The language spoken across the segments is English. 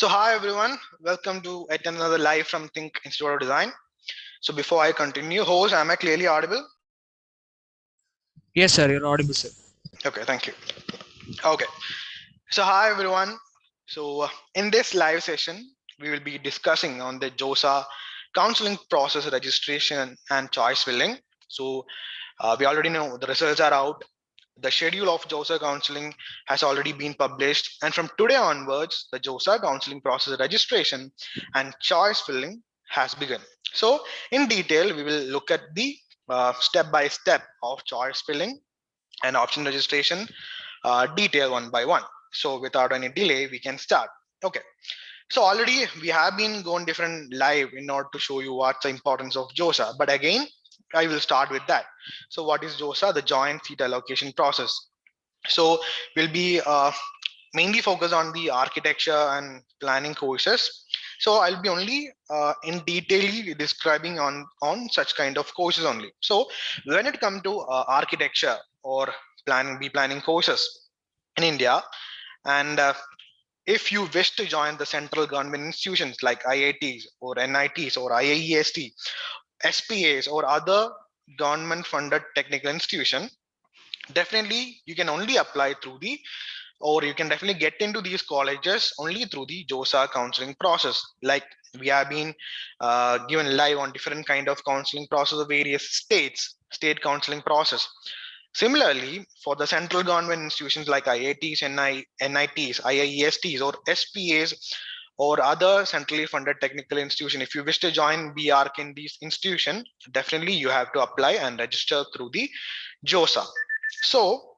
So hi everyone, welcome to yet another live from THiNC Institute of Design. So before I continue, host, am I clearly audible? Yes, sir, you're audible, sir. Okay, thank you. Okay, so hi everyone. So in this live session, we will be discussing on the JoSAA counseling process registration and choice filling. So we already know the results are out. The schedule of JoSAA counseling has already been published, and from today onwards, the JoSAA counseling process registration and choice filling has begun. So, in detail, we will look at the step by step of choice filling and option registration, detail one by one. So, without any delay, we can start. Okay. So already we have been going different live in order to show you what's the importance of JoSAA. But again, I will start with that. So what is JoSAA? The joint seat allocation process. So we'll be mainly focused on the architecture and planning courses. So I'll be only in detail describing on such kind of courses only. So when it comes to architecture or planning courses in India, and if you wish to join the central government institutions like IITs or NITs or IIEST, SPAs or other government funded technical institution, definitely you can only apply through the or you can definitely get into these colleges only through the JoSAA counseling process. Like we have been given live on different kind of counseling process of various state counseling process. Similarly, for the central government institutions like IITs, NITs, IIESTs, or SPAs, or other centrally funded technical institution, if you wish to join B.ARCH in these institution, definitely you have to apply and register through the JoSAA. So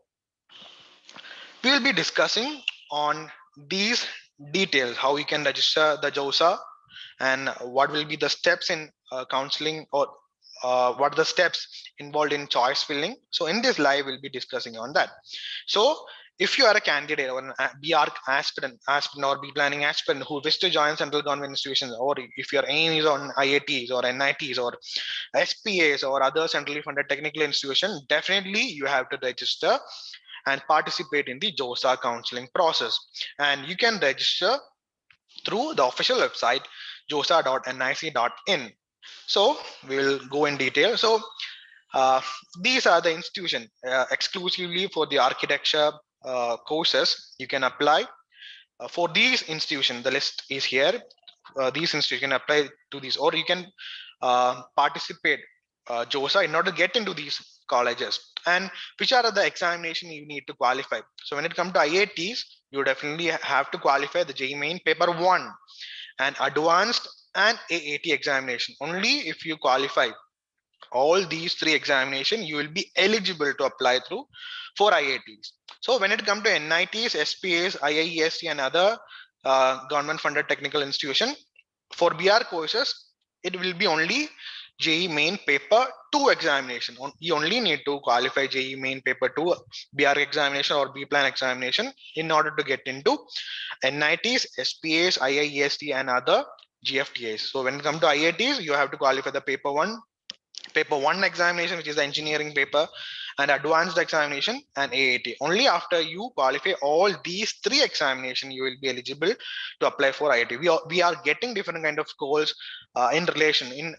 we will be discussing on these details, how you can register the JoSAA and what will be the steps in counseling or what are the steps involved in choice filling. So in this live, we'll be discussing on that. So if you are a candidate or an B.ARCH aspirant or B planning aspirant who wish to join central government institutions, or if your aim is on IITs or NITs or SPAs or other centrally funded technical institution, definitely you have to register and participate in the JoSAA counseling process. And you can register through the official website josaa.nic.in. So we will go in detail. So uh, these are the institutions exclusively for the architecture courses. You can apply for these institutions. The list is here. These institutions can apply to these, or you can participate JoSAA in order to get into these colleges. And which are the examination you need to qualify. So when it comes to IITs, you definitely have to qualify the JEE Main Paper 1 and Advanced and AAT examination. Only if you qualify all these three examination, you will be eligible to apply through for IITs. So when it comes to NITs, SPAs, IIEST, and other government funded technical institution, for B.ARCH courses, it will be only JEE Main Paper 2 examination. You only need to qualify JEE Main Paper 2 B.ARCH examination or B Plan examination in order to get into NITs, SPAs, IIEST, and other GFTAs. So when it comes to IITs, you have to qualify the paper 1 examination, which is the engineering paper, and advanced examination and AAT. Only after you qualify all these three examination, you will be eligible to apply for IIT. We are getting different kind of calls in relation in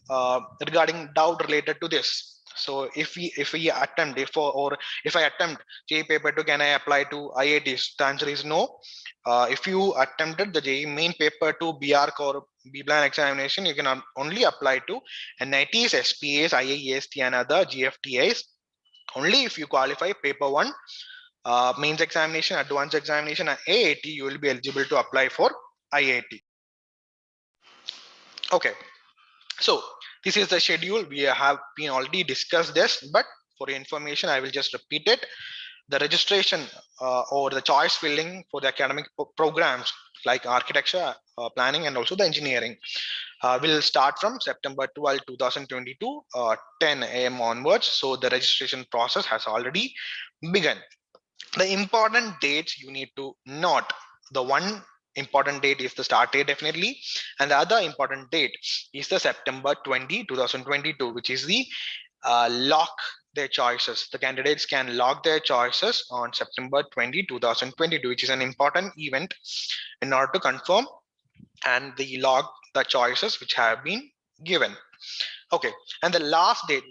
regarding doubt related to this. So if we attempt if I attempt JEE paper 2, can I apply to IITs? The answer is no. If you attempted the JEE Main Paper 2 B.ARCH or B Plan examination, you can only apply to NITs, SPAs, IIEST, and other GFTAs only if you qualify paper 1 mains examination, advanced examination, and AAT. You will be eligible to apply for IIT. Okay, so this is the schedule. We have been already discussed this, but for your information, I will just repeat it. The registration or the choice filling for the academic programs like architecture, planning, and also the engineering will start from September 12, 2022, 10 a.m. onwards. So the registration process has already begun. The important dates you need to note: the one important date is the start date, definitely, and the other important date is the September 20, 2022, which is the lock their choices. The candidates can lock their choices on September 20, 2022, which is an important event in order to confirm and the log the choices which have been given. Okay, and the last date,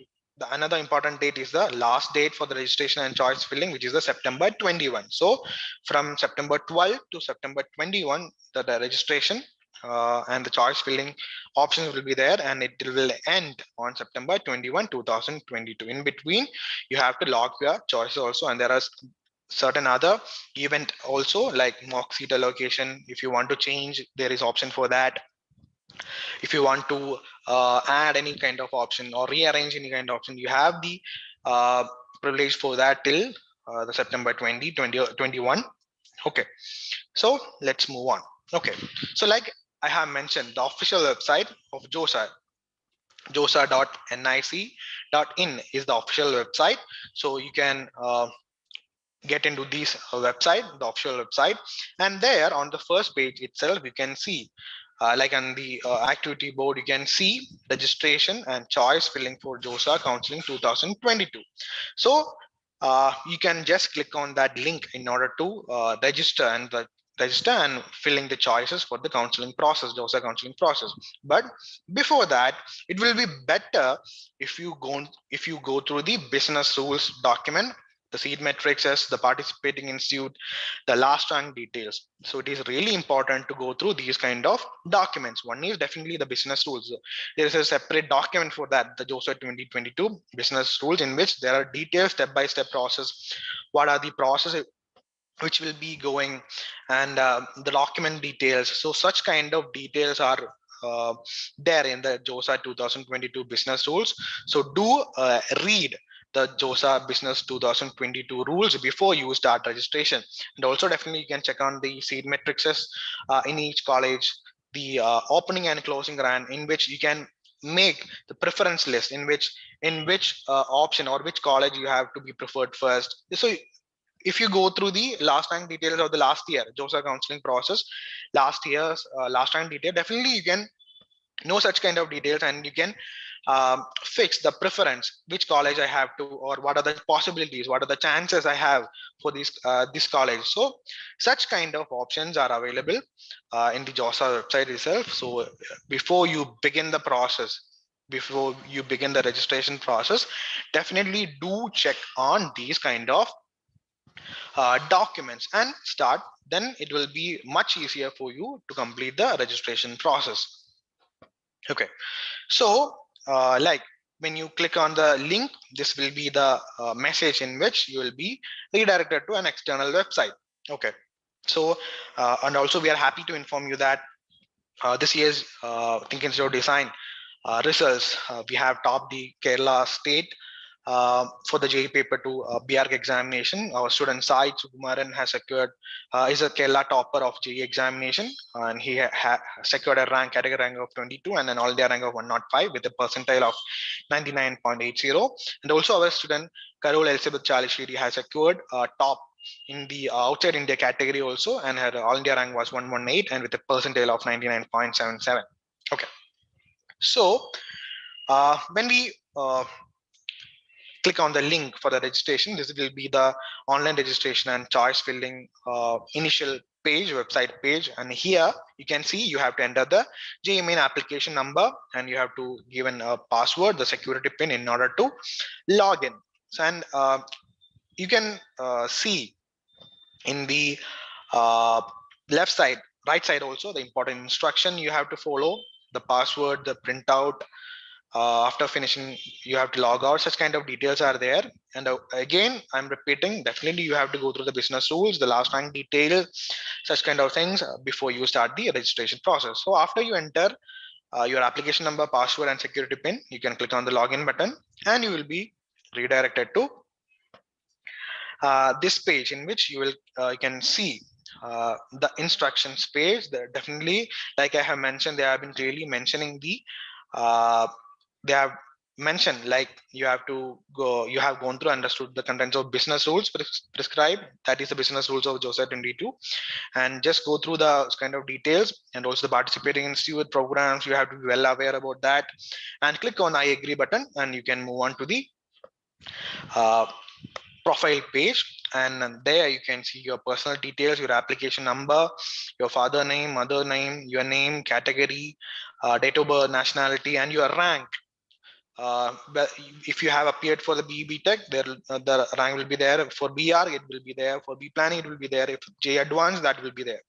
another important date is the last date for the registration and choice filling, which is the September 21. So from September 12 to September 21, the registration and the choice filling options will be there, and it will end on September 21, 2022. In between, you have to log your choices also, and there are certain other event also like mock seat allocation. If you want to change, there is option for that. If you want to add any kind of option or rearrange any kind of option, you have the uh, privilege for that till the September 2021. Okay, so let's move on. Okay, so like I have mentioned, the official website of JoSAA, josaa.nic.in is the official website. So you can get into this website, the official website, and there on the first page itself, you can see like on the activity board, you can see registration and choice filling for JoSAA Counseling 2022. So you can just click on that link in order to register and filling the choices for the counseling process, JoSAA counseling process. But before that, it will be better if you go through the business rules document, the seed matrices, the participating institute, the last rank details. So it is really important to go through these kind of documents. One is definitely the business rules. There is a separate document for that, the JoSAA 2022 business rules, in which there are detailed step-by-step process. What are the processes which will be going, and the document details. So such kind of details are there in the JoSAA 2022 business rules. So do read the JoSAA business 2022 rules before you start registration. And also definitely you can check on the seed matrices in each college, the opening and closing run, in which you can make the preference list, in which option or which college you have to be preferred first. So if you go through the last rank details of the last year JoSAA counseling process, last year's last rank detail, definitely you can know such kind of details, and you can fix the preference, which college I have to, or what are the possibilities, what are the chances I have for this college. So such kind of options are available in the JoSAA website itself. So before you begin the process, before you begin the registration process, definitely do check on these kind of documents and start. Then it will be much easier for you to complete the registration process. Okay, so like when you click on the link, this will be the message in which you will be redirected to an external website. Okay, so and also we are happy to inform you that this year's THiNC Institute of Design results, we have topped the Kerala state for the JEE paper to B.ARCH examination. Our student Sai Sukumaran has secured, is a Kerala topper of JEE examination, and he secured a category rank of 22 and an all India rank of 105 with a percentile of 99.80. And also our student Karol Elizabeth Chalishiri has secured top in the outside India category also, and her all India rank was 118 and with a percentile of 99.77. Okay, so when we click on the link for the registration, this will be the online registration and choice filling initial page, website page. And here you can see you have to enter the JEE main application number, and you have to give a password, the security pin, in order to log in. And you can see in the left side, right side also, the important instruction you have to follow, the password, the printout. After finishing, you have to log out. Such kind of details are there. And again, I'm repeating, definitely you have to go through the business rules, the last rank detail, such kind of things before you start the registration process. So after you enter your application number, password, and security pin, you can click on the login button, and you will be redirected to this page, in which you can see the instructions page. Definitely, like I have mentioned, they have been clearly mentioning the they have mentioned, like you have gone through, understood the contents of business rules prescribed, that is the business rules of JoSAA 22, and just go through the kind of details, and also the participating institute programs, you have to be well aware about that, and click on I agree button, and you can move on to the uh, profile page, and there you can see your personal details, your application number, your father name, mother name, your name, category, date of birth, nationality, and your rank. But if you have appeared for the BE Tech, there the rank will be there. For BR, it will be there. For B planning, it will be there. If J advanced, that will be there.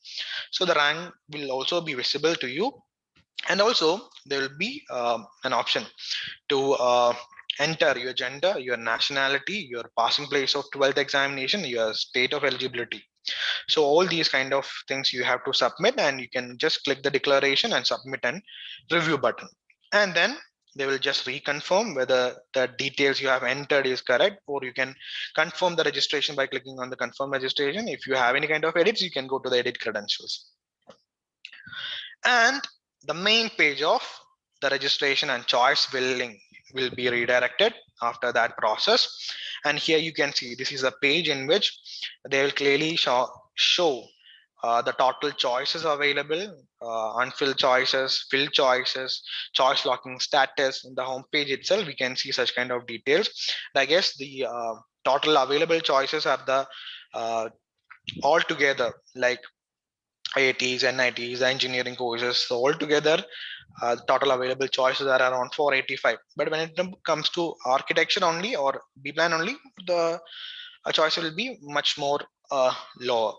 So the rank will also be visible to you, and also there will be an option to enter your gender, your nationality, your passing place of 12th examination, your state of eligibility. So all these kind of things you have to submit, and you can just click the declaration and submit and review button. And then they will just reconfirm whether the details you have entered is correct, or you can confirm the registration by clicking on the confirm registration. If you have any kind of edits, you can go to the edit credentials. And the main page of the registration and choice filling will be redirected after that process. And here you can see this is a page in which they will clearly show the total choices available, unfilled choices, filled choices, choice locking status. In the home page itself, we can see such kind of details. And I guess the total available choices are the all together, like IITs, NITs, engineering courses. So altogether, total available choices are around 485. But when it comes to architecture only or B plan only, the choice will be much more lower.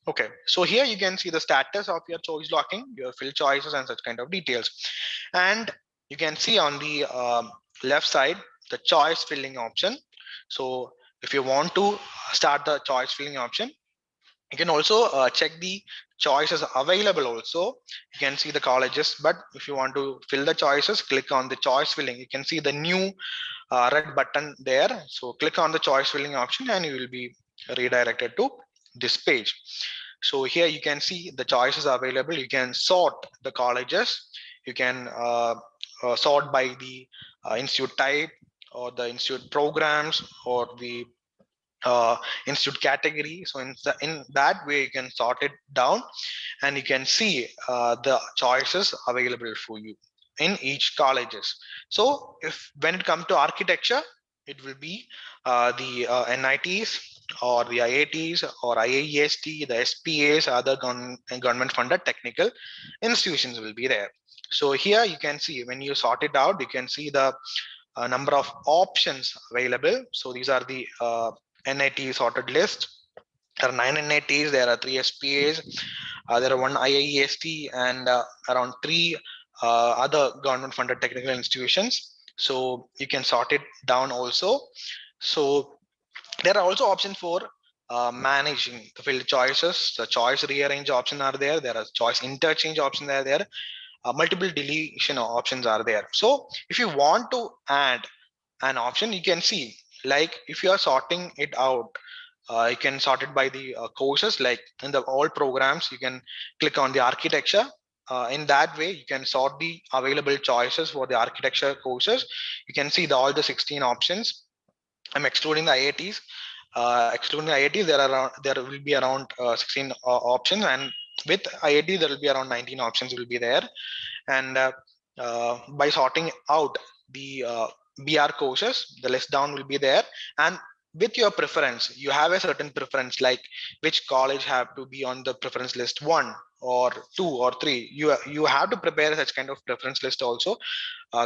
Okay, so here you can see the status of your choice locking, your fill choices, and such kind of details. And you can see on the left side the choice filling option. So if you want to start the choice filling option, you can also check the choices available also. You can see the colleges, but if you want to fill the choices, click on the choice filling. You can see the new red button there. So click on the choice filling option and you will be redirected to this page. So here you can see the choices available. You can sort the colleges. You can sort by the institute type or the institute programs or the institute category. So in that way, you can sort it down and you can see the choices available for you in each colleges. So if when it comes to architecture, it will be the NITs or the IITs or IAEST, the SPAs, other government funded technical institutions will be there. So here you can see when you sort it out, you can see the number of options available. So these are the NIT sorted list. There are 9 NITs, there are 3 SPAs, there are 1 IIEST, and around 3 other government funded technical institutions. So you can sort it down also. So there are also options for managing the field choices. The choice rearrange option are there. There are choice interchange options are there. Multiple deletion options are there. So if you want to add an option, you can see, like if you are sorting it out, you can sort it by the courses. Like in the all programs, you can click on the architecture. In that way, you can sort the available choices for the architecture courses. You can see all the 16 options. I'm excluding the IITs. Excluding the IITs, there will be around 16 options, and with IIT there will be around 19 options will be there. And by sorting out the B.ARCH courses, the list down will be there. And with your preference, you have a certain preference, like which college have to be on the preference list 1 or 2 or 3. You have to prepare such kind of preference list also,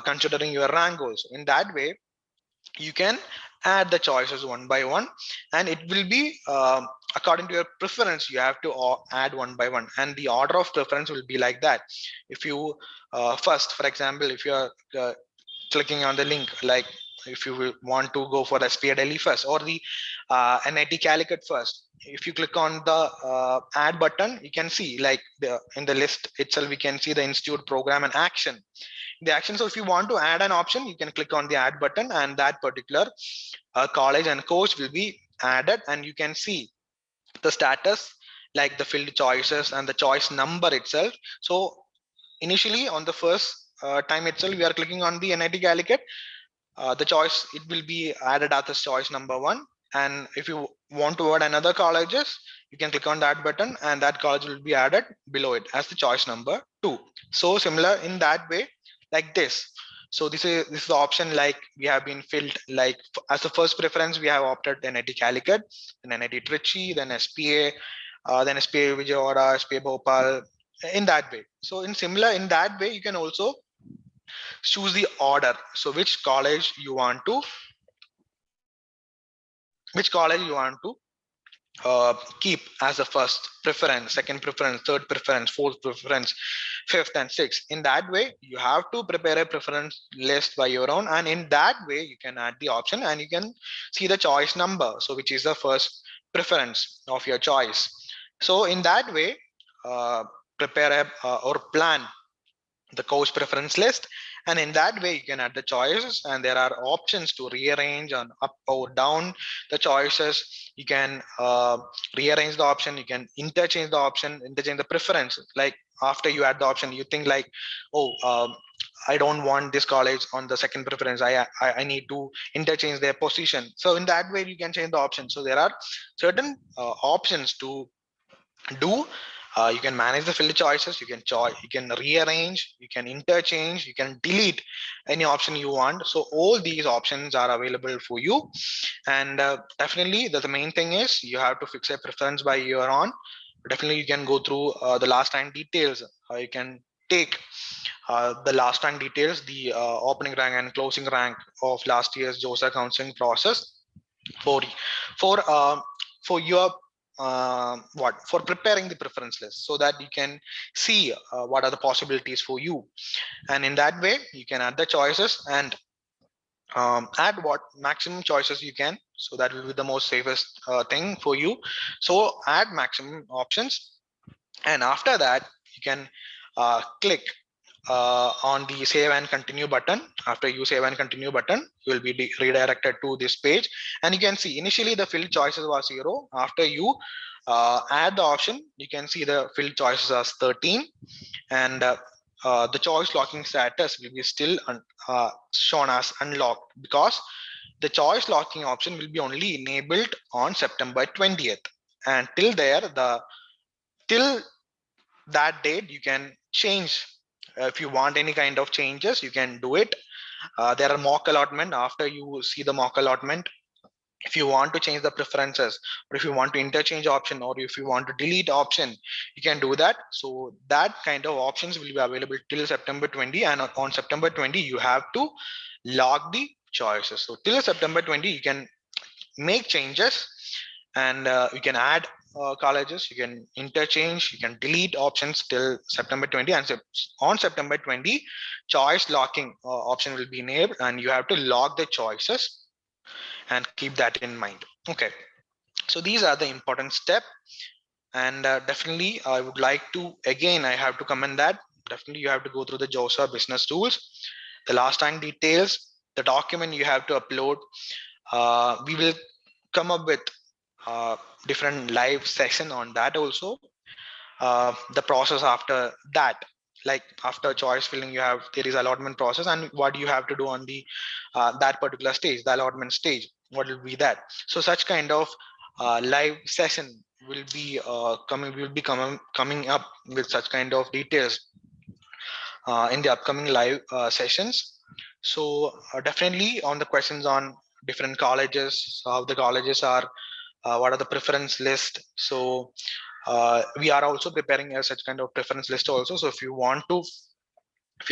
considering your rank also. In that way, you can add the choices one by one, and it will be according to your preference. You have to add one by one, and the order of preference will be like that. If you first, for example, if you are clicking on the link, like if you will want to go for SPA Delhi first or the NIT Calicut first, if you click on the add button, you can see like in the list itself, we can see the institute, program, and action. The action. So if you want to add an option, you can click on the add button, and that particular college and course will be added, and you can see the status, like the filled choices and the choice number itself. So initially on the first time itself, we are clicking on the NIT Calicut, the choice, it will be added as choice number 1. And if you want to add another colleges, you can click on that button, and that college will be added below it as the choice number 2. So similar in that way, like this. So this is the option like we have been filled like as the first preference we have opted NIT Calicut, then NIT Trichy, then SPA, then SPA Vijayawada, SPA Bhopal, in that way. So in that way you can also choose the order. So which college you want to keep as the first preference, second preference, third preference, fourth preference, fifth and sixth. In that way, you have to prepare a preference list by your own, and in that way, you can add the option and you can see the choice number. So, which is the first preference of your choice. So, in that way, uh, prepare or plan the course preference list, and in that way you can add the choices and there are options to rearrange on up or down the choices. You can rearrange the option, you can interchange the preference. Like after you add the option you think like, oh, I don't want this college on the second preference. I need to interchange their position. So in that way you can change the option. So there are certain options to do. You can manage the filter choices, you can rearrange, you can interchange, you can delete any option you want. So all these options are available for you. And definitely the main thing is you have to fix a preference by your own. Definitely you can go through the last time details. You can take the last rank details, the opening rank and closing rank of last year's JoSAA counseling process for for uh, for your what for preparing the preference list, so that you can see what are the possibilities for you, and in that way you can add the choices and add what maximum choices you can, so that will be the most safest thing for you. So add maximum options, and after that you can click on the save and continue button. After you save and continue button, you will be redirected to this page, and you can see initially the field choices was 0. After you add the option, you can see the field choices as 13, and the choice locking status will be still shown as unlocked, because the choice locking option will be only enabled on September 20th, and till that date you can change. If you want any kind of changes you can do it. There are mock allotment. After you see the mock allotment, if you want to change the preferences, or if you want to interchange option, or if you want to delete option, you can do that. So that kind of options will be available till September 20, and on September 20 you have to log the choices. So till September 20 you can make changes, and you can add colleges, you can interchange, you can delete options till September 20, and on September 20 choice locking option will be enabled, and you have to log the choices and keep that in mind. Okay, so these are the important step, and definitely I would like to, again I have to comment that definitely you have to go through the JoSAA business tools, the last time details, the document you have to upload. We will come up with different live session on that also. The process after that, like after choice filling, you have there is allotment process, and what you have to do on the that particular stage, the allotment stage, what will be that. So such kind of live session will be coming up with such kind of details in the upcoming live sessions. So definitely on the questions on different colleges, how the colleges are, what are the preference list. So we are also preparing a such kind of preference list also. So if you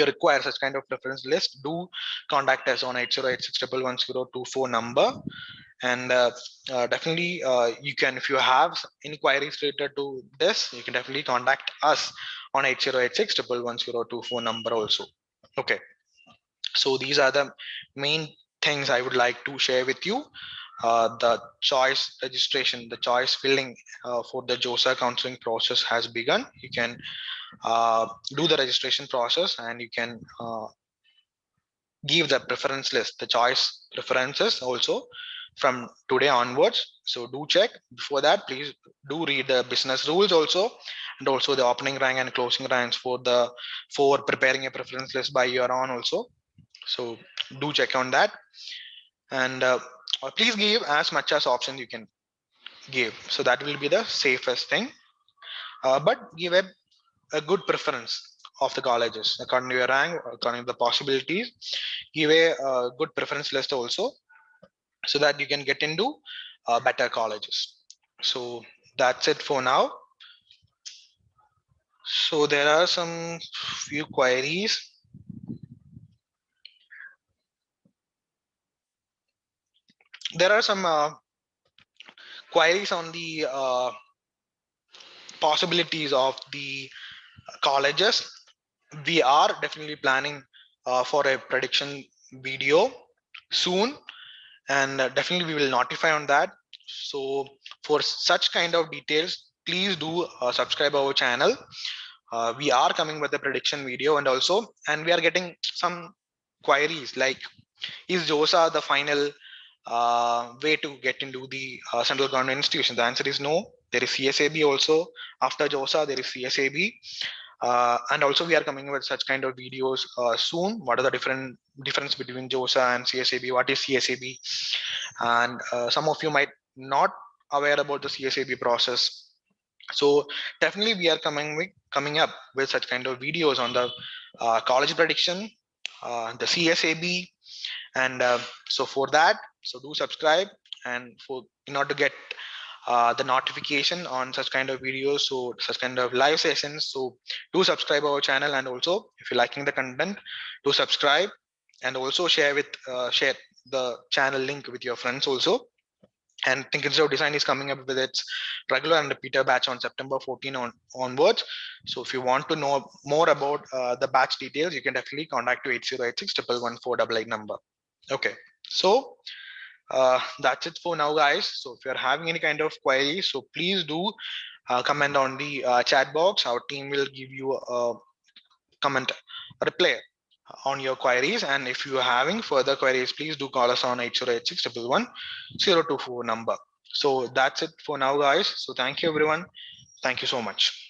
require such kind of preference list, do contact us on 8086111024 number. And definitely you can, if you have any queries related to this, you can definitely contact us on 8086111024 number also. Okay, so these are the main things I would like to share with you. The choice registration, the choice filling for the JoSAA counseling process has begun. You can do the registration process, and you can give the preference list, the choice preferences also from today onwards. So do check. Before that, please do read the business rules also, and also the opening rank and closing ranks for preparing a preference list by your own also. So do check on that, and please give as much as options you can give. So that will be the safest thing. But give a good preference of the colleges according to your rank, according to the possibilities. Give a good preference list also, so that you can get into better colleges. So that's it for now. So there are some few queries. There are some queries on the possibilities of the colleges. We are definitely planning for a prediction video soon, and definitely we will notify on that. So for such kind of details, please do subscribe our channel. We are coming with a prediction video, and we are getting some queries like, is JoSAA the final way to get into the central government institution? The answer is no. There is CSAB also. After JoSAA, there is CSAB. And also we are coming with such kind of videos soon. What are the difference between JoSAA and CSAB? What is CSAB? And some of you might not aware about the CSAB process. So definitely we are coming up with such kind of videos on the college prediction, the CSAB, and so for that, so do subscribe, and for in order to get the notification on such kind of videos, so such kind of live sessions, so do subscribe our channel. And also if you're liking the content, do subscribe, and also share the channel link with your friends also. And THiNC Institute of Design is coming up with its regular and repeater batch on September 14 onwards. So if you want to know more about the batch details, you can definitely contact to 8086 111 number. Okay, so that's it for now, guys. So if you're having any kind of query, so please do comment on the chat box. Our team will give you a comment reply on your queries. And if you are having further queries, please do call us on 8086 11024 number. So that's it for now, guys. So thank you, everyone. Thank you so much.